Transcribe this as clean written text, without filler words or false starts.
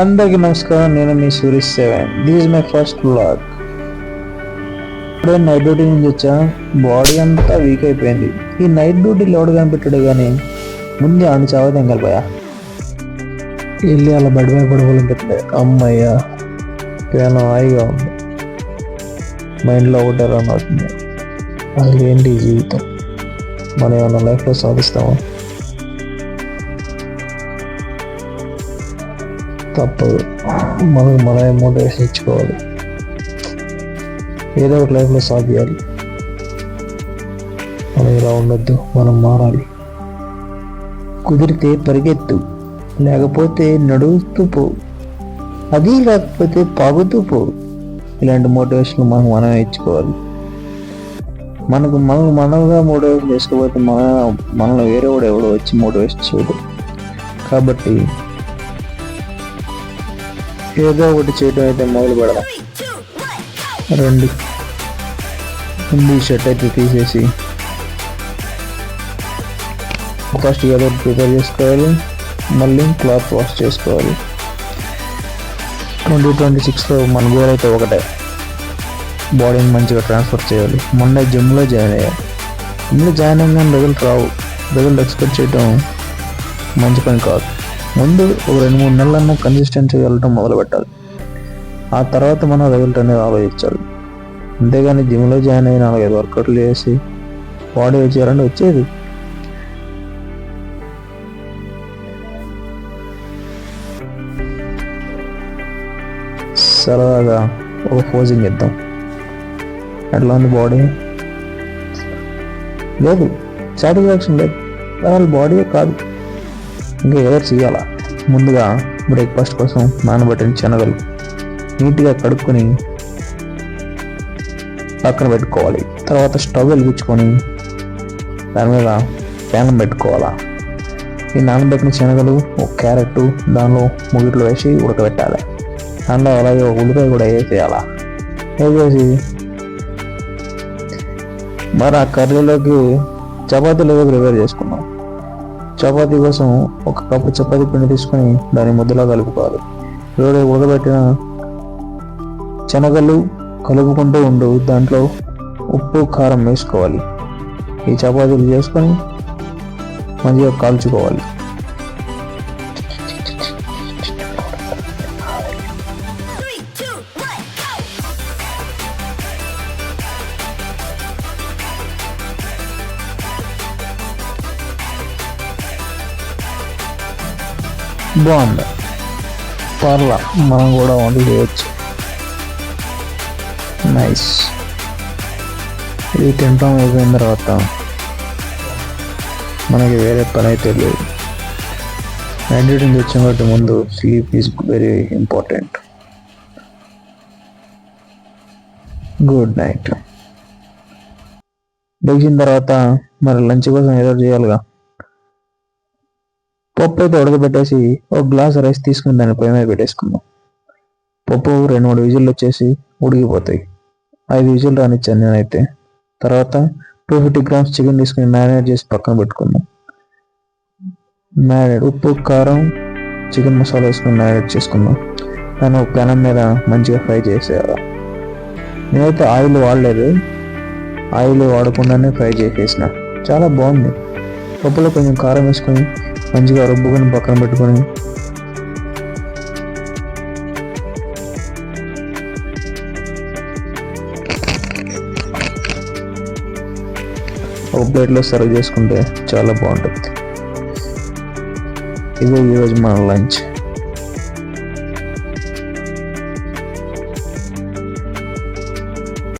అందరికి నమస్కారం. నేను మీ సూర్య 7. This is my first vlog. ఇప్పుడే నైట్ డ్యూటీ నుంచి వచ్చా. బాడీ అంతా వీక్ అయిపోయింది. ఈ నైట్ డ్యూటీ లోడ్ కనిపెట్టాడు కానీ ముందే ఆడి చావదేం కలిపోయా. వెళ్ళి అలా బడిపై పడుకోలేం పెట్టలే. అమ్మయ్యా కేవలం హాయిగా ఉంది. మైండ్లో ఒకటే రన్ అవుతుంది. అది ఏంటి జీవితం, మనం ఏమన్నా లైఫ్లో సాధిస్తామా? తప్పదు, మనకు మనమే మోటివేషన్ ఇచ్చుకోవాలి. ఏదో ఒక లైఫ్లో సాధించాలి. మనం ఇలా ఉండొద్దు, మనం మారాలి. కుదిరితే పరిగెత్తు, లేకపోతే నడుస్తూ పో, అది లేకపోతే పాగుతూ పో. ఇలాంటి మోటివేషన్ మనమే ఇచ్చుకోవాలి. మనగా మోటివేషన్ చేసుకోకపోతే మనల్ని వేరే వాడు ఎవడో వచ్చి మోటివేషన్ చేయడు. కాబట్టి ఏదో ఒకటి చేయడం అయితే మొదలు పెడదాం. రండి, ముందు ఈ షర్ట్ అయితే తీసేసి ఫస్ట్ ఏదో ప్రిపేర్ చేసుకోవాలి. మళ్ళీ క్లాత్ వాష్ చేసుకోవాలి. 2026లో మన గోల్ అయితే ఒకటే, బాడీని మంచిగా ట్రాన్స్ఫర్ చేయాలి. మొన్న జిమ్లో జాయిన్ అయ్యాలి. జిమ్లో జాయిన్ అయ్యాక రిజల్ట్ రావు. రిజల్ట్ ఎక్స్పెక్ట్ చేయడం మంచి పని కాదు. ముందు ఒక 2-3 నెలలన్నా కన్సిస్టెన్సీగా వెళ్ళడం మొదలు పెట్టాలి. ఆ తర్వాత మనం రిజల్ట్ అనేది ఆలోచించాలి. అంతేగాని జిమ్లో జాయిన్ అయ్యి 4-5 వర్కౌట్లు చేసి బాడీ వచ్చేయాలంటే వచ్చేది. సరదాగా ఒక పోజింగ్ ఇద్దాం. ఎట్లా ఉంది బాడీ? లేదు, సాటిస్ఫాక్షన్ లేదు. వాళ్ళ బాడీ కాదు, ఇంకా ఏదో చేయాలా. ముందుగా బ్రేక్ఫాస్ట్ కోసం నానబెట్టిన శనగలు నీట్గా కడుక్కొని పక్కన పెట్టుకోవాలి. తర్వాత స్టవ్ వెలిగించుకొని దాని మీద ప్యాన్ పెట్టుకోవాలా. ఈ నానబెట్టిన శనగలు, ఒక క్యారెట్ దానిలో ముగిట్లో వేసి ఉడకబెట్టాలి. దాంట్లో అలాగే ఒక ఉల్లిపాయ కూడా వేసేయాలా. వేసేసి మరి ఆ కర్రీలోకి చపాతీలు ప్రిపేర్ చేసుకున్నాం. చపాతీ కోసం ఒక కప్పు చపాతీ పిండి తీసుకొని దాన్ని ముద్దలా కలుపుకోవాలి. ఇప్పుడు ఉడకబెట్టిన శనగలు కలుపుకుంటూ ఉండు. దాంట్లో ఉప్పు కారం వేసుకోవాలి. ఈ చపాతీలు చేసుకొని మంచిగా కాల్చుకోవాలి. బాగుంది, పర్లా, మనం కూడా వంట చేయొచ్చు. నైస్. ఇది తింటాం అయిపోయిన తర్వాత మనకి వేరే పని అయితే లేదు. నైట్ డ్యూటీ వచ్చిన కాబట్టి ముందు sleep is very important. Good night. లేచిన తర్వాత మరి లంచ్ కోసం ఏదో చేయాలిగా. పప్పు అయితే ఉడకబెట్టేసి ఒక గ్లాస్ రైస్ తీసుకుని దాన్ని పొయ్యి మీద పెట్టేసుకుందాం. పప్పు 2-3 విజిల్లు వచ్చేసి ఉడికిపోతాయి. 5 విజిల్ రానిచ్చాను నేనైతే. తర్వాత 250 గ్రామ్స్ చికెన్ తీసుకుని మ్యారినేట్ చేసి పక్కన పెట్టుకుందాం. ఉప్పు కారం చికెన్ మసాలా వేసుకుని మ్యారినేట్ చేసుకుందాం. దాన్ని ఒక పెనం మీద మంచిగా ఫ్రై చేసేయాలి. నేనైతే ఆయిల్ వాడలేదు, ఆయిల్ వాడకుండానే ఫ్రై చేసేసిన. చాలా బాగుంది. పప్పులో కొంచెం కారం వేసుకొని మంచిగా రుబ్బుకొని పక్కన పెట్టుకొని ఒక ప్లేట్లో సర్వ్ చేసుకుంటే చాలా బాగుంటుంది. ఇదే ఈరోజు మన లంచ్.